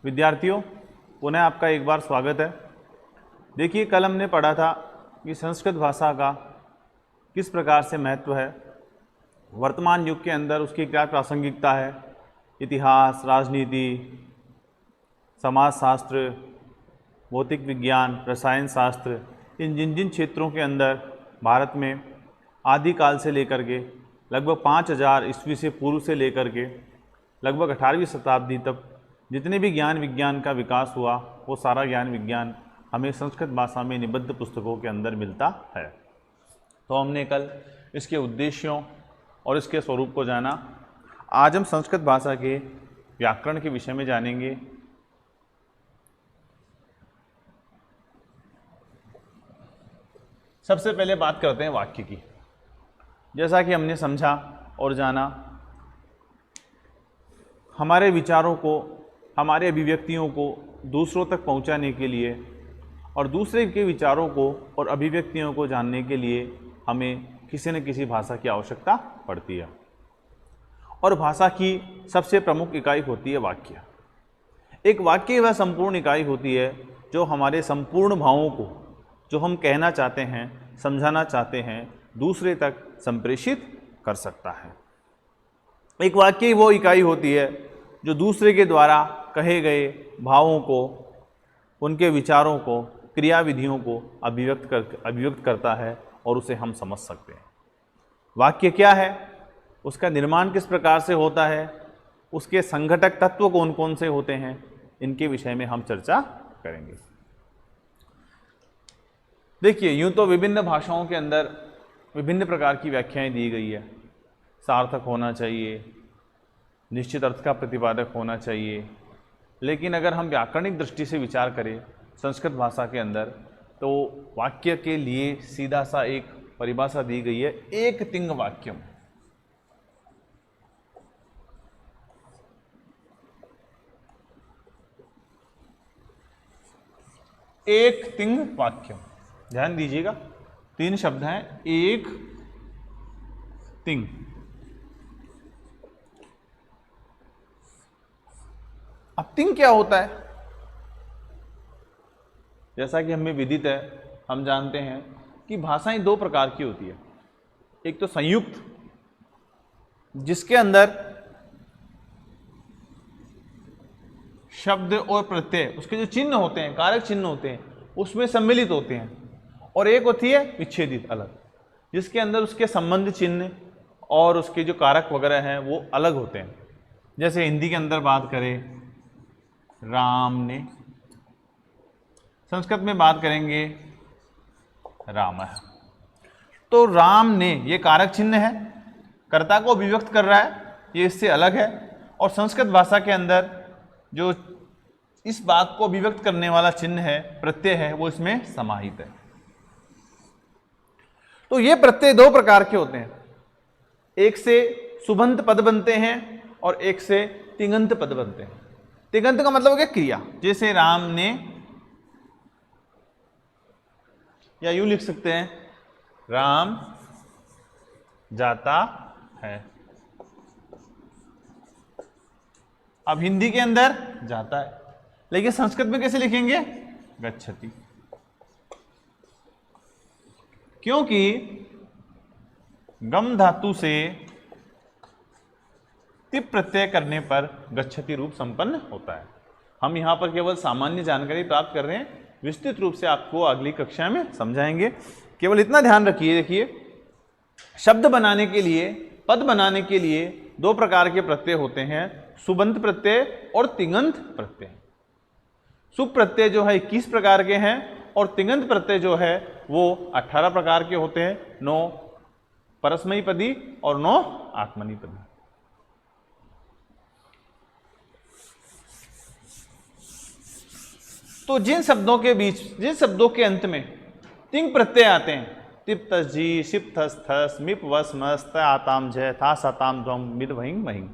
विद्यार्थियों, पुनः आपका एक बार स्वागत है। देखिए, कल हमने पढ़ा था कि संस्कृत भाषा का किस प्रकार से महत्व है, वर्तमान युग के अंदर उसकी क्या प्रासंगिकता है, इतिहास, राजनीति, समाजशास्त्र, भौतिक विज्ञान, रसायन शास्त्र, इन जिन क्षेत्रों के अंदर भारत में आदिकाल से लेकर के लगभग 5000 ईस्वी से पूर्व से लेकर के लगभग 18वीं शताब्दी तक जितने भी ज्ञान विज्ञान का विकास हुआ, वो सारा ज्ञान विज्ञान हमें संस्कृत भाषा में निबद्ध पुस्तकों के अंदर मिलता है। तो हमने कल इसके उद्देश्यों और इसके स्वरूप को जाना। आज हम संस्कृत भाषा के व्याकरण के विषय में जानेंगे। सबसे पहले बात करते हैं वाक्य की। जैसा कि हमने समझा और जाना, हमारे विचारों को, हमारे अभिव्यक्तियों को दूसरों तक पहुंचाने के लिए और दूसरे के विचारों को और अभिव्यक्तियों को जानने के लिए हमें किसी न किसी भाषा की आवश्यकता पड़ती है। और भाषा की सबसे प्रमुख इकाई होती है वाक्य। एक वाक्य वह संपूर्ण इकाई होती है जो हमारे संपूर्ण भावों को, जो हम कहना चाहते हैं, समझाना चाहते हैं, दूसरे तक संप्रेषित कर सकता है। एक वाक्य वो इकाई होती है जो दूसरे के द्वारा कहे गए भावों को, उनके विचारों को, क्रियाविधियों को अभिव्यक्त करता है और उसे हम समझ सकते हैं। वाक्य क्या है, उसका निर्माण किस प्रकार से होता है, उसके संघटक तत्व कौन कौन से होते हैं, इनके विषय में हम चर्चा करेंगे। देखिए, यूँ तो विभिन्न भाषाओं के अंदर विभिन्न प्रकार की व्याख्याएं दी गई है। सार्थक होना चाहिए, निश्चित अर्थ का प्रतिपादक होना चाहिए, लेकिन अगर हम व्याकरणिक दृष्टि से विचार करें संस्कृत भाषा के अंदर, तो वाक्य के लिए सीधा सा एक परिभाषा दी गई है, एक तिंग वाक्यम। एक तिंग वाक्यम, ध्यान दीजिएगा, 3 शब्द हैं, एक तिंग। अब तिंग क्या होता है? जैसा कि हमें विदित है, हम जानते हैं कि भाषाएं 2 प्रकार की होती है। एक तो संयुक्त, जिसके अंदर शब्द और प्रत्यय, उसके जो चिन्ह होते हैं, कारक चिन्ह होते हैं, उसमें सम्मिलित होते हैं। और एक होती है विच्छेदित, अलग, जिसके अंदर उसके संबंध चिन्ह और उसके जो कारक वगैरह हैं वो अलग होते हैं। जैसे हिंदी के अंदर बात करें, राम ने, संस्कृत में बात करेंगे राम है। तो राम ने ये कारक चिन्ह है, कर्ता को अभिव्यक्त कर रहा है, ये इससे अलग है। और संस्कृत भाषा के अंदर जो इस बात को अभिव्यक्त करने वाला चिन्ह है, प्रत्यय है, वो इसमें समाहित है। तो ये प्रत्यय 2 प्रकार के होते हैं। एक से सुबंत पद बनते हैं और एक से तिङंत पद बनते हैं। तिङंत का मतलब हो गया क्रिया, जैसे राम ने, या यूं लिख सकते हैं राम जाता है। अब हिंदी के अंदर जाता है, लेकिन संस्कृत में कैसे लिखेंगे? गच्छति। क्योंकि गम धातु से तिप प्रत्यय करने पर गच्छति रूप संपन्न होता है। हम यहां पर केवल सामान्य जानकारी प्राप्त कर रहे हैं, विस्तृत रूप से आपको अगली कक्षा में समझाएंगे। केवल इतना ध्यान रखिए, देखिए, शब्द बनाने के लिए, पद बनाने के लिए 2 प्रकार के प्रत्यय होते हैं, सुबंत प्रत्यय और तिङंत प्रत्यय। सुब प्रत्यय जो है 21 प्रकार के हैं और तिङंत प्रत्यय जो है वो 18 प्रकार के होते हैं, 9 परस्मयी पदी और 9 आत्मनी पदी। तो जिन शब्दों के बीच, जिन शब्दों के अंत में तिंग प्रत्यय आते हैं, तिप तस जी, शिप थस थस, मिप वस मस, त आताम जय, था सताम ध्वम, मिद वहिंग महिंग,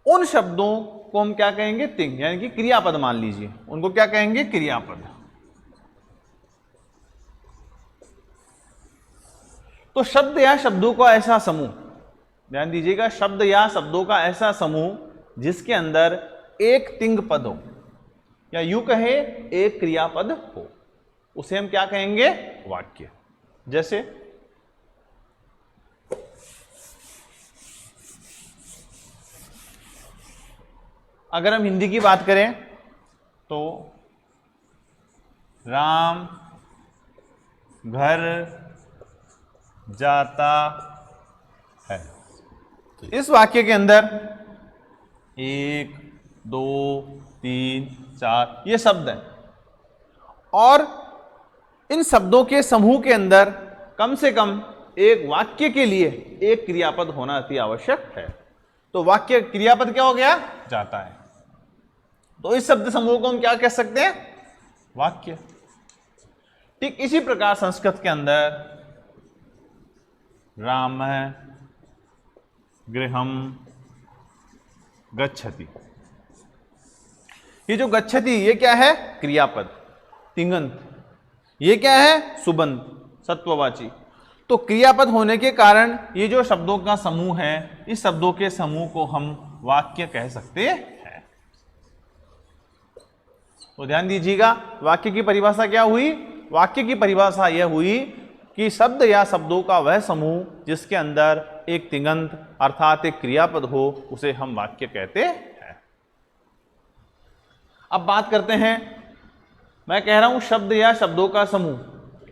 उन शब्दों को हम क्या कहेंगे? तिंग, यानी कि क्रियापद मान लीजिए, उनको क्या कहेंगे? क्रियापद। तो शब्द या शब्दों का ऐसा समूह, ध्यान दीजिएगा, शब्द या शब्दों का ऐसा समूह जिसके अंदर एक तिंग पद हो, या यूं कहे एक क्रियापद हो, उसे हम क्या कहेंगे? वाक्य। जैसे अगर हम हिंदी की बात करें तो राम घर जाता है। इस वाक्य के अंदर 1 2 3 4 ये शब्द हैं और इन शब्दों के समूह के अंदर कम से कम एक वाक्य के लिए एक क्रियापद होना अति आवश्यक है। तो वाक्य क्रियापद क्या हो गया? जाता है। तो इस शब्द समूह को हम क्या कह सकते हैं? वाक्य। ठीक इसी प्रकार संस्कृत के अंदर राम गृहम गच्छति, ये जो गच्छति ये क्या है? क्रियापद। तिङन्त ये क्या है? सुबंत, सत्ववाची। तो क्रियापद होने के कारण ये जो शब्दों का समूह है, इस शब्दों के समूह को हम वाक्य कह सकते हैं। तो ध्यान दीजिएगा, वाक्य की परिभाषा क्या हुई? वाक्य की परिभाषा यह हुई कि शब्द या शब्दों का वह समूह जिसके अंदर एक तिङन्त अर्थात एक क्रियापद हो, उसे हम वाक्य कहते हैं। अब बात करते हैं, मैं कह रहा हूं शब्द या शब्दों का समूह,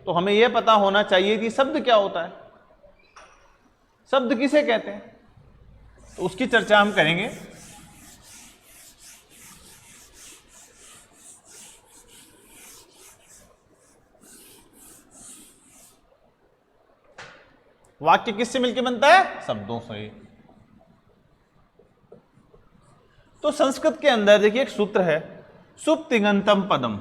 तो हमें यह पता होना चाहिए कि शब्द क्या होता है, शब्द किसे कहते हैं, तो उसकी चर्चा हम करेंगे। वाक्य किससे मिलकर बनता है? शब्दों से। तो संस्कृत के अंदर देखिए एक सूत्र है, सुप तिङन्तम पदम।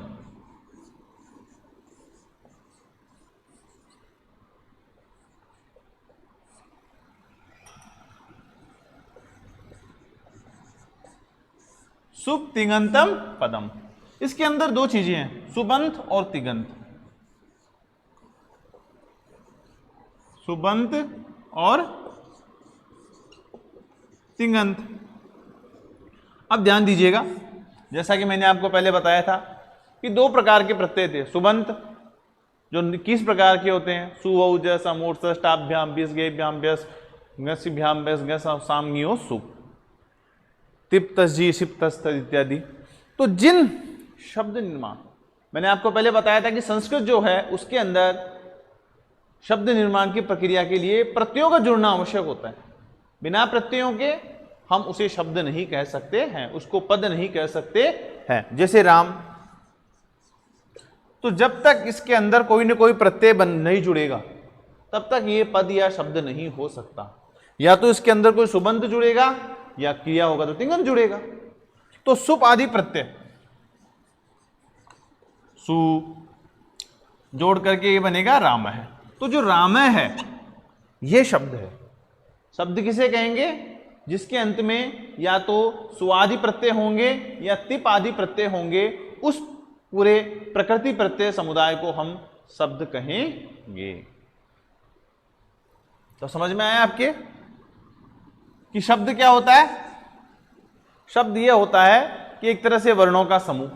सुप तिङन्तम पदम, इसके अंदर दो चीजें हैं, सुबंत और तिङन्त। सुबंत और तिङन्त। अब ध्यान दीजिएगा, जैसा कि मैंने आपको पहले बताया था कि दो प्रकार के प्रत्यय थे। सुबंत जो किस प्रकार के होते हैं? सुवौज समूर्त टाभ्याम बिस गेभ्याम व्यस गसिभ्याम व्यस गस सामगियो सुप तिप्तजी सिप्तस्त इत्यादि। तो जिन शब्द निर्माण, मैंने आपको पहले बताया था कि संस्कृत जो है उसके अंदर शब्द निर्माण की प्रक्रिया के लिए प्रत्ययों का जुड़ना आवश्यक होता है। बिना प्रत्ययों के हम उसे शब्द नहीं कह सकते हैं, उसको पद नहीं कह सकते हैं। जैसे राम, तो जब तक इसके अंदर कोई ना कोई प्रत्यय नहीं जुड़ेगा तब तक ये पद या शब्द नहीं हो सकता। या तो इसके अंदर कोई सुबंत जुड़ेगा या क्रिया होगा तो तिङन्त जुड़ेगा। तो सुप आदि प्रत्यय सु जोड़ करके ये बनेगा राम है। तो जो राम है ये शब्द है। शब्द किसे कहेंगे? जिसके अंत में या तो सुआदि प्रत्यय होंगे या तिप आदि प्रत्यय होंगे, उस पूरे प्रकृति प्रत्यय समुदाय को हम शब्द कहेंगे। तो समझ में आया आपके कि शब्द क्या होता है? शब्द यह होता है कि एक तरह से वर्णों का समूह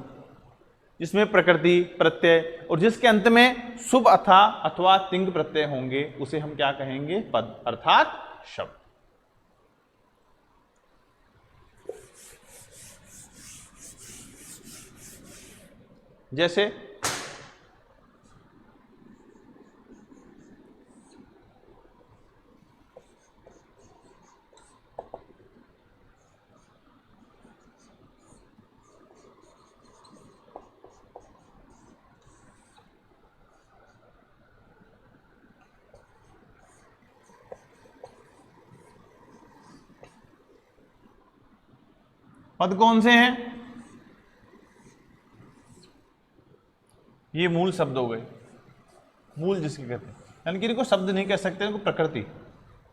जिसमें प्रकृति प्रत्यय और जिसके अंत में शुभ अथवा तिंग प्रत्यय होंगे, उसे हम क्या कहेंगे? पद अर्थात शब्द। जैसे पद कौन से हैं? ये मूल शब्द हो गए, मूल जिसके कहते हैं, यानी कि इनको शब्द नहीं कह सकते, इनको प्रकृति,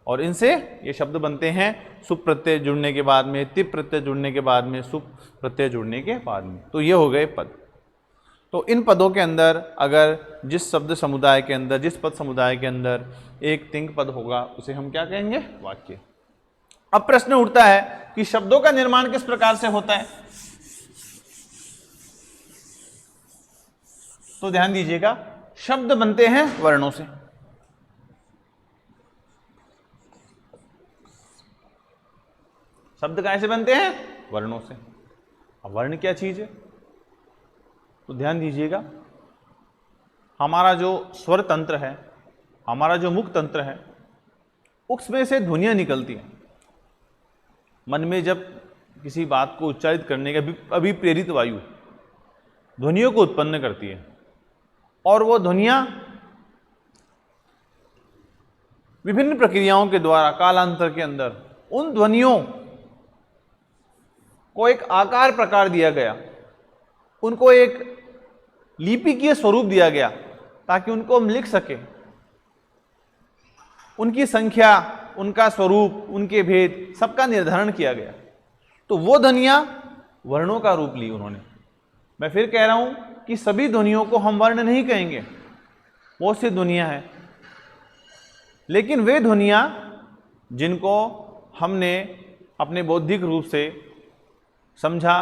और इनसे ये शब्द बनते हैं सुप प्रत्यय जुड़ने के बाद में, तिप प्रत्यय जुड़ने के बाद में, सुप प्रत्यय जुड़ने के बाद में। तो ये हो गए पद। तो इन पदों के अंदर अगर जिस शब्द समुदाय के अंदर, जिस पद समुदाय के अंदर एक तिंग पद होगा, उसे हम क्या कहेंगे? वाक्य। अब प्रश्न उठता है कि शब्दों का निर्माण किस प्रकार से होता है? तो ध्यान दीजिएगा, शब्द बनते हैं वर्णों से। शब्द कैसे बनते हैं? वर्णों से। अब वर्ण क्या चीज है? तो ध्यान दीजिएगा, हमारा जो स्वर तंत्र है, हमारा जो मुख तंत्र है, उसमें से ध्वनियां निकलती हैं। मन में जब किसी बात को उच्चारित करने का अभिप्रेरित वायु ध्वनियों को उत्पन्न करती है, और वो ध्वनियां विभिन्न प्रक्रियाओं के द्वारा कालांतर के अंदर उन ध्वनियों को एक आकार प्रकार दिया गया, उनको एक लिपिकीय स्वरूप दिया गया ताकि उनको हम लिख सके। उनकी संख्या, उनका स्वरूप, उनके भेद सबका निर्धारण किया गया। तो वो ध्वनियां वर्णों का रूप ली उन्होंने। मैं फिर कह रहा हूं कि सभी ध्वनियों को हम वर्ण नहीं कहेंगे, बहुत सी ध्वनियां हैं, लेकिन वे ध्वनियां जिनको हमने अपने बौद्धिक रूप से समझा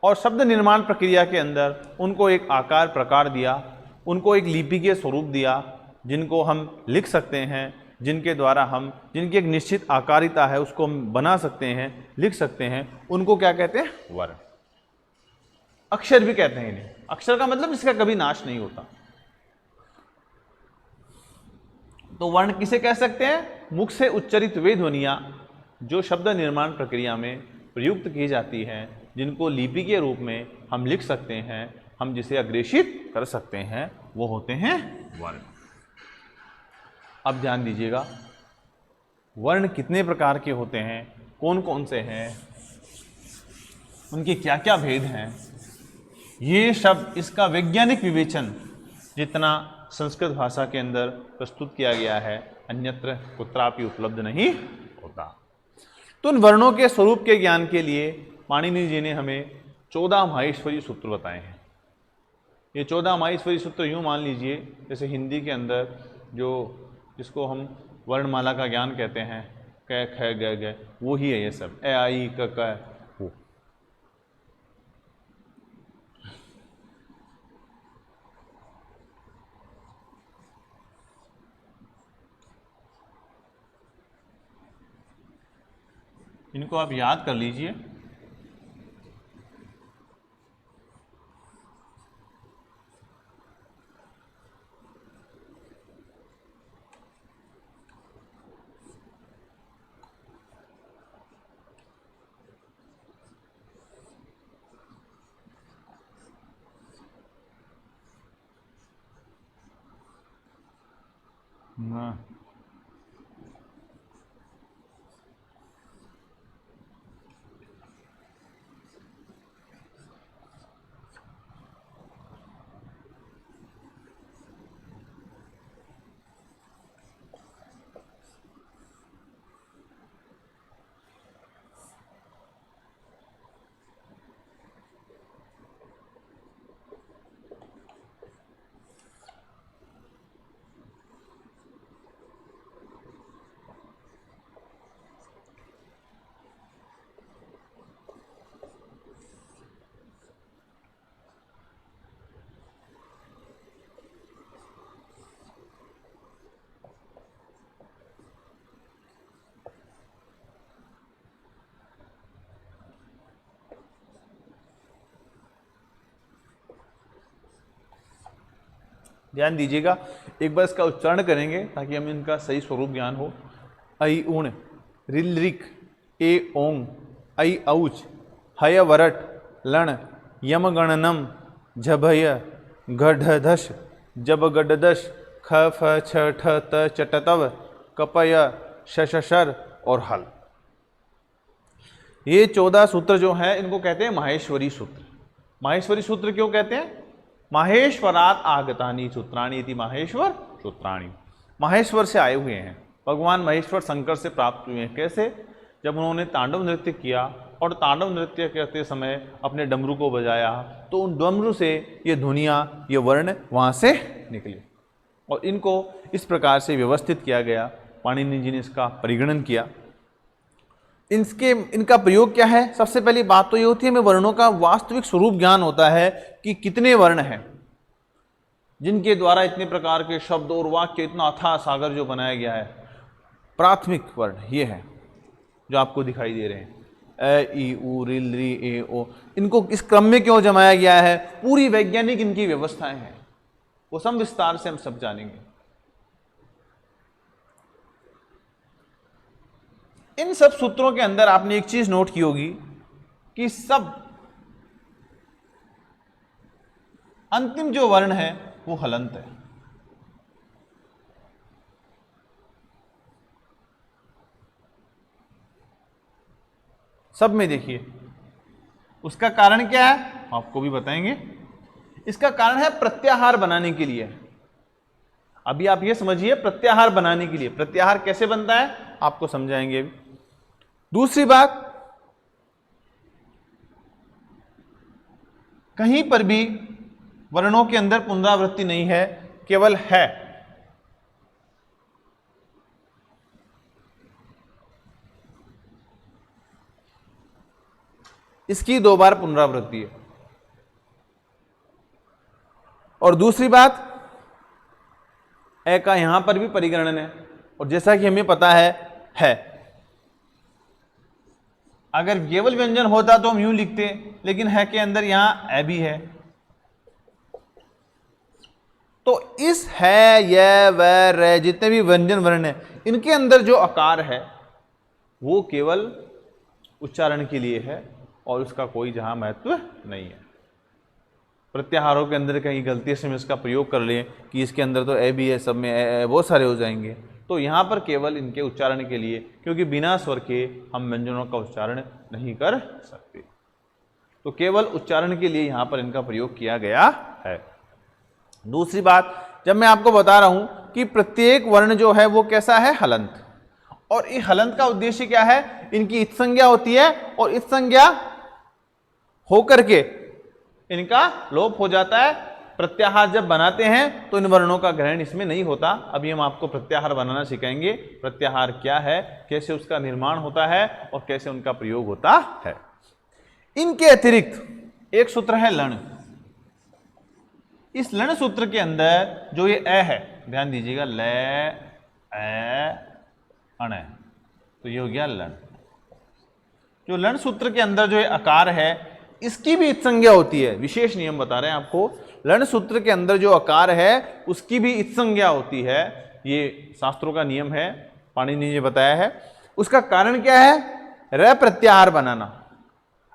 और शब्द निर्माण प्रक्रिया के अंदर उनको एक आकार प्रकार दिया, उनको एक लिपि के स्वरूप दिया, जिनको हम लिख सकते हैं, जिनके द्वारा हम, जिनकी एक निश्चित आकारिता है, उसको हम बना सकते हैं, लिख सकते हैं, उनको क्या कहते हैं? वर्ण। अक्षर भी कहते हैं इन्हें। अक्षर का मतलब इसका कभी नाश नहीं होता। तो वर्ण किसे कह सकते हैं? मुख से उच्चरित वे ध्वनियां जो शब्द निर्माण प्रक्रिया में प्रयुक्त की जाती हैं, जिनको लिपि के रूप में हम लिख सकते हैं, हम जिसे अग्रेषित कर सकते हैं, वो होते हैं वर्ण। अब ध्यान दीजिएगा, वर्ण कितने प्रकार के होते हैं, कौन कौन से हैं, उनके क्या क्या भेद हैं, ये शब्द, इसका वैज्ञानिक विवेचन जितना संस्कृत भाषा के अंदर प्रस्तुत किया गया है, अन्यत्र कुत्रापि उपलब्ध नहीं होता। तो उन वर्णों के स्वरूप के ज्ञान के लिए पाणिनि जी ने हमें 14 माहेश्वरी सूत्र बताए हैं। ये 14 माहेश्वरी सूत्र यूँ मान लीजिए जैसे हिंदी के अंदर जिसको हम वर्णमाला का ज्ञान कहते हैं, क ख ग घ, वो ही है ये सब, ए आई क वो। इनको आप याद कर लीजिए। ध्यान दीजिएगा, एक बार इसका उच्चारण करेंगे ताकि हमें इनका सही स्वरूप ज्ञान हो। ऐ ऊण, रिल रिक, ए ओंग, ऐ औच, हय वरट, लण, यम गणनम, झभय, गढ़धश, जब गडदश, ख फ छ ठ त चटतव, कपय, शशर और हल। ये 14 सूत्र जो हैं इनको कहते हैं माहेश्वरी सूत्र। माहेश्वरी सूत्र क्यों कहते हैं? माहेश्वरात आगतानि सूत्राणि इति माहेश्वर सूत्राणि। माहेश्वर से आए हुए हैं, भगवान महेश्वर शंकर से प्राप्त हुए हैं। कैसे? जब उन्होंने तांडव नृत्य किया और तांडव नृत्य करते समय अपने डमरू को बजाया, तो उन डमरू से ये ध्वनियाँ, ये वर्ण वहाँ से निकले और इनको इस प्रकार से व्यवस्थित किया गया। पाणिनि जी ने इसका परिगणन किया। इनका प्रयोग क्या है? सबसे पहली बात तो ये होती है, हमें वर्णों का वास्तविक स्वरूप ज्ञान होता है कि कितने वर्ण हैं। जिनके द्वारा इतने प्रकार के शब्द और वाक्य, इतना अथाह सागर जो बनाया गया है। प्राथमिक वर्ण ये है जो आपको दिखाई दे रहे हैं, ए ई उ रिल री ए ओ। इनको इस क्रम में क्यों जमाया गया है, पूरी वैज्ञानिक इनकी व्यवस्थाएं हैं, वो सब विस्तार से हम सब जानेंगे। इन सब सूत्रों के अंदर आपने एक चीज नोट की होगी कि सब अंतिम जो वर्ण है वो हलंत है। सब में देखिए, उसका कारण क्या है आपको भी बताएंगे। इसका कारण है प्रत्याहार बनाने के लिए। अभी आप ये समझिए, प्रत्याहार बनाने के लिए, प्रत्याहार कैसे बनता है आपको समझाएंगे अभी। दूसरी बात, कहीं पर भी वर्णों के अंदर पुनरावृत्ति नहीं है, केवल है। इसकी 2 बार पुनरावृत्ति है। और दूसरी बात, ए का यहां पर भी परिगणन है, और जैसा कि हमें पता है। अगर केवल व्यंजन होता तो हम यूं लिखते, लेकिन है के अंदर यहां ए भी है। तो इस है, यह, वह, रे जितने भी व्यंजन वर्ण है, इनके अंदर जो आकार है वो केवल उच्चारण के लिए है और उसका कोई जहां महत्व नहीं है। प्रत्याहारों के अंदर कहीं गलती से हम इसका प्रयोग कर लें कि इसके अंदर तो ए भी है, सब में ए बहुत सारे हो जाएंगे, तो यहाँ पर केवल इनके उच्चारण के लिए, क्योंकि बिना स्वर के हम व्यंजनों का उच्चारण नहीं कर सकते, तो केवल उच्चारण के लिए यहाँ पर इनका प्रयोग किया गया है। दूसरी बात, जब मैं आपको बता रहा हूं कि प्रत्येक वर्ण जो है वो कैसा है, हलंत, और इस हलंत का उद्देश्य क्या है, इनकी इत संज्ञा होती है और इत संज्ञा होकर के इनका लोप हो जाता है। प्रत्याहार जब बनाते हैं तो इन वर्णों का ग्रहण इसमें नहीं होता। अभी हम आपको प्रत्याहार बनाना सिखाएंगे, प्रत्याहार क्या है, कैसे उसका निर्माण होता है और कैसे उनका प्रयोग होता है। इनके अतिरिक्त एक सूत्र है लण। इस लण सूत्र के अंदर जो ये ए है, ध्यान दीजिएगा, ल ए अण, तो ये हो गया लण। जो लण सूत्र के अंदर जो ये आकार है, इसकी भी इत संज्ञा होती है। विशेष नियम बता रहे हैं आपको, लण सूत्र के अंदर जो आकार है उसकी भी इत संज्ञा होती है। ये शास्त्रों का नियम है, पाणिनि ने बताया है। उसका कारण क्या है, र प्रत्याहार बनाना।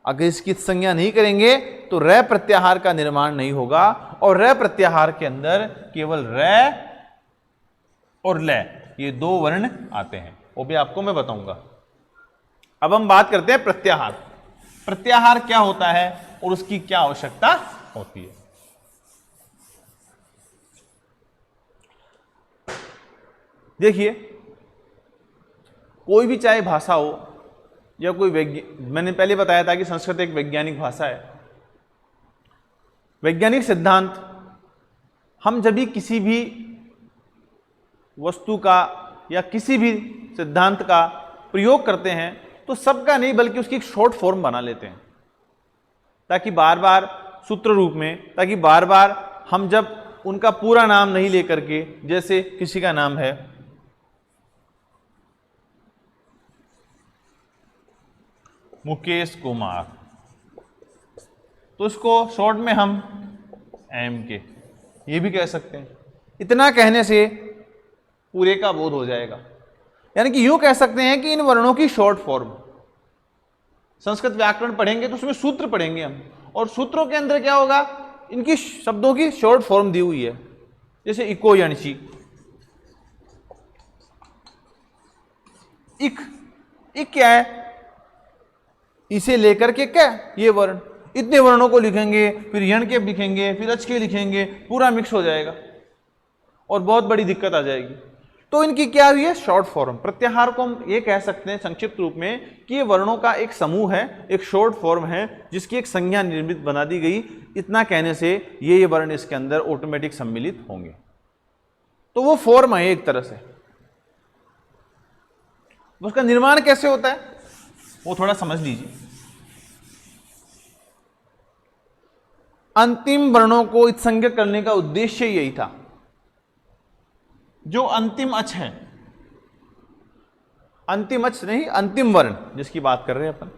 अगर इसकी इत संज्ञा नहीं करेंगे तो र प्रत्याहार का निर्माण नहीं होगा, और र प्रत्याहार के अंदर केवल र और ल ये 2 वर्ण आते हैं, वो भी आपको मैं बताऊंगा। अब हम बात करते हैं प्रत्याहार। प्रत्याहार क्या होता है और उसकी क्या आवश्यकता होती है। देखिए, कोई भी चाहे भाषा हो या कोई मैंने पहले बताया था कि संस्कृत एक वैज्ञानिक भाषा है। वैज्ञानिक सिद्धांत, हम जब भी किसी भी वस्तु का या किसी भी सिद्धांत का प्रयोग करते हैं तो सबका नहीं बल्कि उसकी एक शॉर्ट फॉर्म बना लेते हैं, ताकि बार बार सूत्र रूप में, ताकि बार बार हम जब उनका पूरा नाम नहीं लेकर के, जैसे किसी का नाम है मुकेश कुमार, तो इसको शॉर्ट में हम एम के ये भी कह सकते हैं। इतना कहने से पूरे का बोध हो जाएगा। यानी कि यूं कह सकते हैं कि इन वर्णों की शॉर्ट फॉर्म, संस्कृत व्याकरण पढ़ेंगे तो उसमें सूत्र पढ़ेंगे हम, और सूत्रों के अंदर क्या होगा, इनकी शब्दों की शॉर्ट फॉर्म दी हुई है। जैसे इको यणसी, इक क्या है, इसे लेकर के क्या ये वर्ण, इतने वर्णों को लिखेंगे, फिर यण के लिखेंगे, फिर अच के लिखेंगे, पूरा मिक्स हो जाएगा और बहुत बड़ी दिक्कत आ जाएगी। तो इनकी क्या हुई है, शॉर्ट फॉर्म। प्रत्याहार को हम ये कह सकते हैं संक्षिप्त रूप में कि ये वर्णों का एक समूह है, एक शॉर्ट फॉर्म है, जिसकी एक संज्ञा निर्मित बना दी गई। इतना कहने से ये वर्ण इसके अंदर ऑटोमेटिक सम्मिलित होंगे। तो वो फॉर्म है एक तरह से। उसका निर्माण कैसे होता है वो थोड़ा समझ लीजिए। अंतिम वर्णों को इत्संज्ञक करने का उद्देश्य यही था। जो अंतिम अच है, अंतिम अच नहीं, अंतिम वर्ण जिसकी बात कर रहे हैं अपन,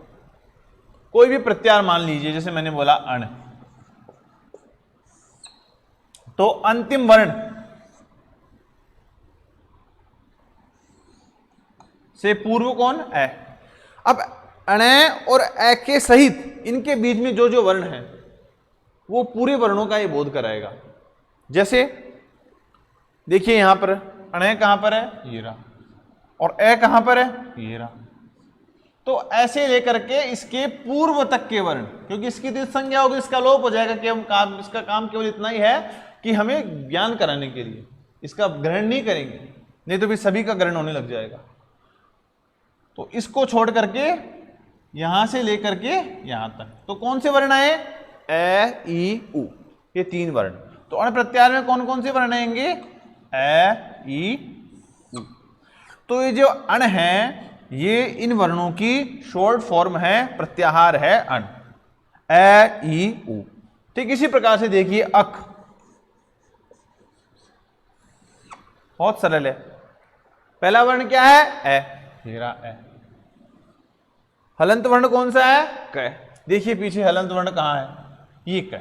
कोई भी प्रत्याहार मान लीजिए, जैसे मैंने बोला अण, तो अंतिम वर्ण से पूर्व कौन? ए। अब अणय और ए के सहित इनके बीच में जो जो वर्ण है वो पूरे वर्णों का ये बोध कराएगा। जैसे देखिए यहां पर अणय कहां पर है? ये रहा। और ए कहां पर है? ये रहा। तो ऐसे लेकर के इसके पूर्व तक के वर्ण, क्योंकि इसकी तो संज्ञा होगी, इसका लोप हो जाएगा कि हम काम, इसका काम केवल इतना ही है कि हमें ज्ञान कराने के लिए, इसका ग्रहण नहीं करेंगे, नहीं तो भी सभी का ग्रहण होने लग जाएगा। तो इसको छोड़ करके यहां से लेकर के यहां तक तो कौन से वर्ण आए? ए, ई, उ, ये तीन वर्ण। तो अण प्रत्याहार में कौन कौन से वर्ण आएंगे? ए, ई, उ। तो ये जो अण है ये इन वर्णों की शॉर्ट फॉर्म है, प्रत्याहार है अण, ए, ई, उ। ठीक इसी प्रकार से देखिए अक, बहुत सरल है। पहला वर्ण क्या है? ए, हेरा ए। हलंत वर्ण कौन सा है? क। देखिए पीछे हलंत वर्ण कहां है? ये क।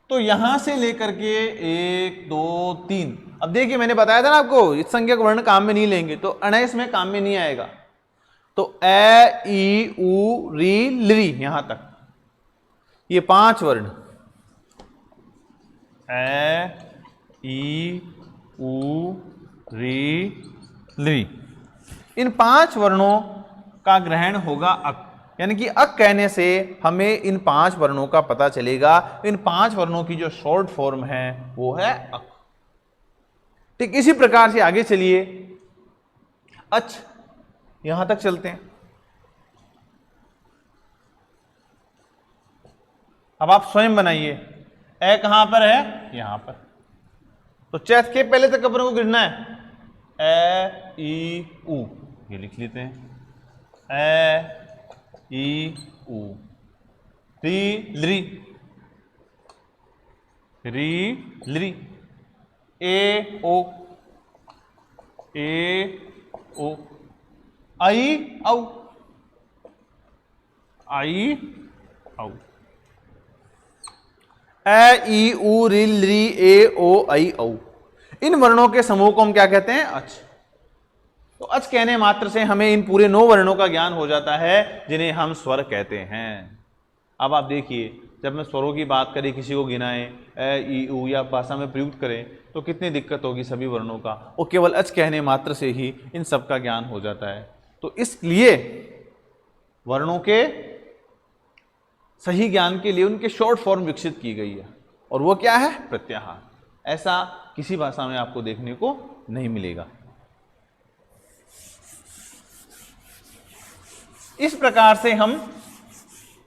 तो यहां से लेकर के 1 2 3, अब देखिए मैंने बताया था ना आपको इत्संज्ञक वर्ण काम में नहीं लेंगे, तो अणय इसमें काम में नहीं आएगा। तो ए, ई, उ, री, लृ, यहां तक ये 5 वर्ण, ए, ई, उ, री, लृ, इन 5 वर्णों का ग्रहण होगा अक। यानी कि अक कहने से हमें इन 5 वर्णों का पता चलेगा। इन 5 वर्णों की जो शॉर्ट फॉर्म है वो है अक। ठीक इसी प्रकार से आगे चलिए, अच, यहां तक चलते हैं। अब आप स्वयं बनाइए, ए कहां पर है? यहां पर। तो चैत के पहले तक अपन को गिनना है, ए, ई, उ, ये लिख लेते हैं, ए, ई, उ, री, लृ, री, लृ, ए, ओ, ए, ओ, आई, औ, आई, औ, ए, ई, उ, री, लृ, ए, ओ, आई, औ। इन वर्णों के समूह को हम क्या कहते हैं? अच। तो अच कहने मात्र से हमें इन पूरे 9 वर्णों का ज्ञान हो जाता है जिन्हें हम स्वर कहते हैं। अब आप देखिए, जब मैं स्वरों की बात करें, किसी को गिनाएं, ए, ई, उ या भाषा में प्रयुक्त करें तो कितनी दिक्कत होगी सभी वर्णों का, और केवल अच कहने मात्र से ही इन सब का ज्ञान हो जाता है। तो इसलिए वर्णों के सही ज्ञान के लिए उनके शॉर्ट फॉर्म विकसित की गई है, और वो क्या है? प्रत्याहार। ऐसा किसी भाषा में आपको देखने को नहीं मिलेगा। इस प्रकार से हम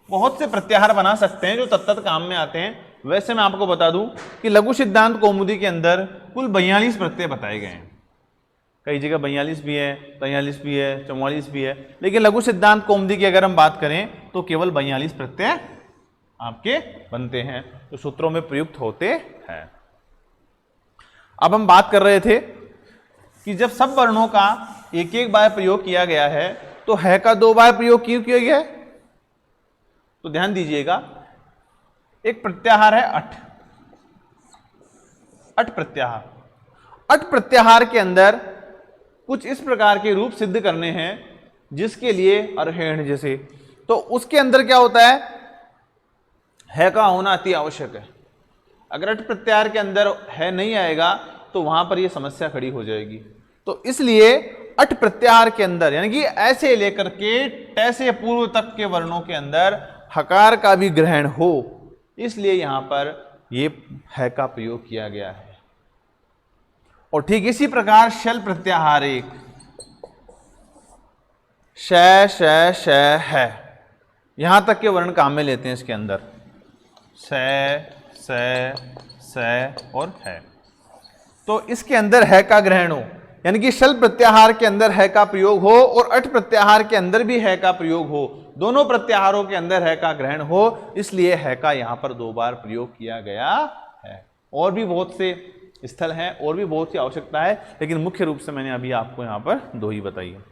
बहुत से प्रत्याहार बना सकते हैं जो तत्त काम में आते हैं। वैसे मैं आपको बता दूं कि लघु सिद्धांत कौमुदी के अंदर कुल 42 प्रत्यय बताए गए हैं। कई जगह 42 भी है, 43 भी है, 44 भी है, लेकिन लघु सिद्धांत कौमुदी की अगर हम बात करें तो केवल 42 प्रत्यय आपके बनते हैं जो सूत्रों में प्रयुक्त होते हैं। अब हम बात कर रहे थे कि जब सब वर्णों का एक एक बार प्रयोग किया गया है तो है का 2 बार प्रयोग क्यों किया गया है? तो ध्यान दीजिएगा, एक प्रत्याहार है अठ, अठ प्रत्याहार। अठ प्रत्याहार के अंदर कुछ इस प्रकार के रूप सिद्ध करने हैं जिसके लिए अर्हेण जैसे, तो उसके अंदर क्या होता है का होना अति आवश्यक है। अगर अठ प्रत्याहार के अंदर है नहीं आएगा तो वहां पर यह समस्या खड़ी हो जाएगी। तो इसलिए अठ प्रत्याहार के अंदर यानी कि ऐसे लेकर के टैसे पूर्व तक के वर्णों के अंदर हकार का भी ग्रहण हो, इसलिए यहां पर यह है का प्रयोग किया गया है। और ठीक इसी प्रकार शल प्रत्याहार एक श है, यहां तक के वर्ण काम में लेते हैं इसके अंदर, स और है। तो इसके अंदर है का ग्रहण हो, यानी कि शल प्रत्याहार के अंदर है का प्रयोग हो और अट प्रत्याहार के अंदर भी है का प्रयोग हो, दोनों प्रत्याहारों के अंदर है का ग्रहण हो, इसलिए है का यहां पर 2 बार प्रयोग किया गया है। और भी बहुत से स्थल हैं और भी बहुत सी आवश्यकता है, लेकिन मुख्य रूप से मैंने अभी आपको यहां पर 2 ही बताई है।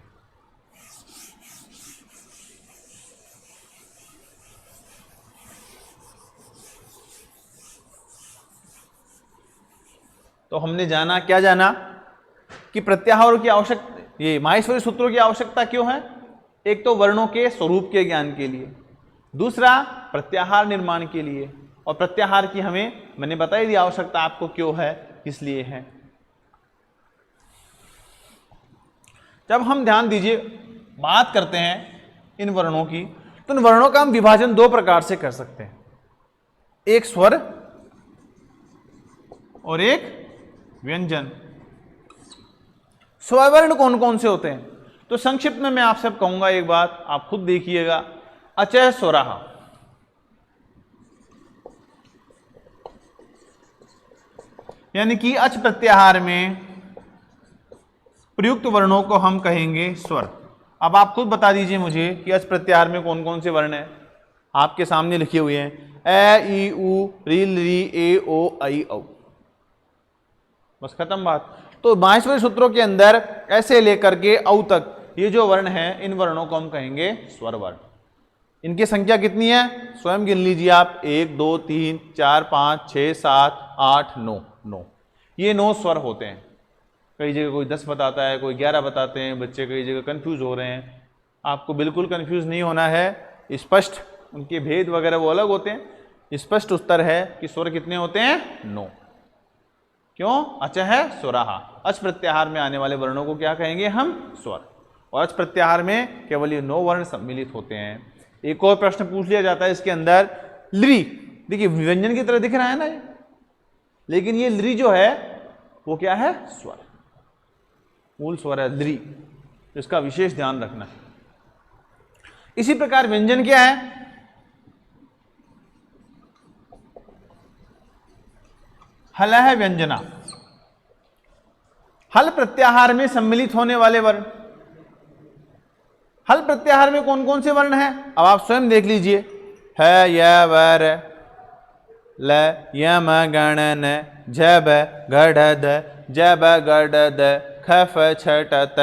तो हमने जाना, क्या जाना कि प्रत्याहारों की आवश्यकता, ये माहेश्वरी सूत्रों की आवश्यकता क्यों है। एक तो वर्णों के स्वरूप के ज्ञान के लिए, दूसरा प्रत्याहार निर्माण के लिए, और प्रत्याहार की हमें मैंने बताई दी आवश्यकता आपको क्यों है, किस लिए है। जब हम ध्यान दीजिए बात करते हैं इन वर्णों की, तो इन वर्णों का हम विभाजन 2 प्रकार से कर सकते हैं, एक स्वर और एक व्यंजन। स्वरवर्ण कौन कौन से होते हैं, तो संक्षिप्त में मैं आपसे कहूंगा एक बात, आप खुद देखिएगा। अचः स्वरः, यानी कि अच प्रत्याहार में प्रयुक्त वर्णों को हम कहेंगे स्वर। अब आप खुद बता दीजिए मुझे कि अच प्रत्याहार में कौन कौन से वर्ण हैं, आपके सामने लिखे हुए हैं, ए ई उ री री ए ओ आई औ, बस खत्म बात। तो माहेश्वरी सूत्रों के अंदर ऐसे लेकर के औ तक ये जो वर्ण हैं, इन वर्णों को हम कहेंगे स्वर वर्ण। इनकी संख्या कितनी है, स्वयं गिन लीजिए आप, 1 2 3 4 5 6 7 8 9 ये 9 स्वर होते हैं। कई जगह कोई 10 बताता है, कोई 11 बताते हैं, बच्चे कई जगह कंफ्यूज हो रहे हैं। आपको बिल्कुल कंफ्यूज नहीं होना है, स्पष्ट उनके भेद वगैरह वो अलग होते हैं। स्पष्ट उत्तर है कि स्वर कितने होते हैं, 9। क्यों, अचः स्वरः, अच प्रत्याहार में आने वाले वर्णों को क्या कहेंगे हम, स्वर। और अच प्रत्याहार में केवल ये 9 वर्ण सम्मिलित होते हैं। एक और प्रश्न पूछ लिया जाता है इसके अंदर, लृ, देखिए व्यंजन की तरह दिख रहा है ना ये, लेकिन ये लृ जो है वो क्या है, स्वर, मूल स्वर है लृ, इसका विशेष ध्यान रखना है। इसी प्रकार व्यंजन क्या है, हल है व्यंजना, हल प्रत्याहार में सम्मिलित होने वाले वर्ण। हल प्रत्याहार में कौन कौन से वर्ण हैं, अब आप स्वयं देख लीजिए, है य व र, ल य म गण न, झ ब घ ढ ध, ज ब ग ड द, ख फ छ ट त,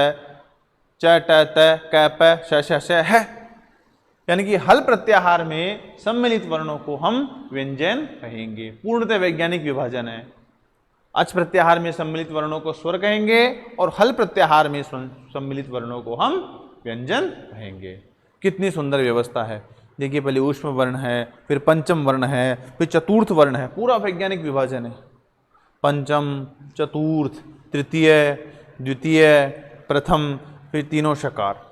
च ट त, क प श श श है। यानी कि हल प्रत्याहार में सम्मिलित वर्णों को हम व्यंजन कहेंगे। पूर्णतः वैज्ञानिक विभाजन है। अच प्रत्याहार में सम्मिलित वर्णों को स्वर कहेंगे और हल प्रत्याहार में सम्मिलित वर्णों को हम व्यंजन कहेंगे। कितनी सुंदर व्यवस्था है। देखिए, पहले ऊष्म वर्ण है, फिर पंचम वर्ण है, फिर चतुर्थ वर्ण है, पूरा वैज्ञानिक विभाजन है। पंचम, चतुर्थ, तृतीय, द्वितीय, प्रथम, फिर तीनों शकार,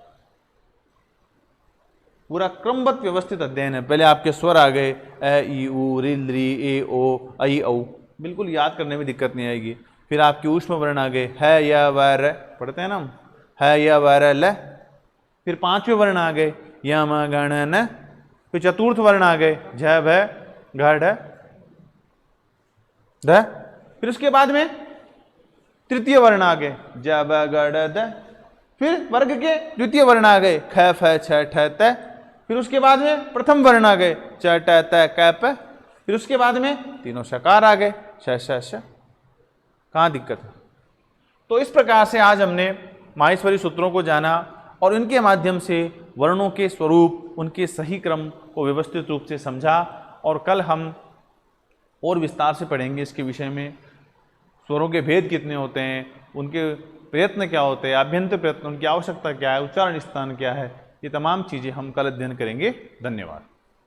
पूरा क्रमबद्ध व्यवस्थित अध्ययन है। पहले आपके स्वर आ गए, ए ई उ रि री ए ओ आई औ, बिल्कुल याद करने में दिक्कत नहीं आएगी। फिर आपके ऊष्म वर्ण आ गए, है य व र, पढ़ते हैं ना हम, है य व र ल। फिर 5वें वर्ण आ गए, य म गण न। फिर चतुर्थ वर्ण आ गए, झ भ घ ढ ध। फिर उसके बाद में तृतीय वर्ण आ गए, ज ब ग ड द। फिर वर्ग के द्वितीय वर्ण आ गए, ख फ छ ठ त। फिर उसके बाद में प्रथम वर्ण आ गए, च ट त क प। फिर उसके बाद में तीनों शकार आ गए, श श श। कहाँ दिक्कत है। तो इस प्रकार से आज हमने माहेश्वरी सूत्रों को जाना और इनके माध्यम से वर्णों के स्वरूप, उनके सही क्रम को व्यवस्थित रूप से समझा। और कल हम और विस्तार से पढ़ेंगे इसके विषय में, स्वरों के भेद कितने होते हैं, उनके प्रयत्न क्या होते हैं, आभ्यंतर प्रयत्न, उनकी आवश्यकता क्या है, उच्चारण स्थान क्या है, ये तमाम चीज़ें हम कल अध्ययन करेंगे। धन्यवाद।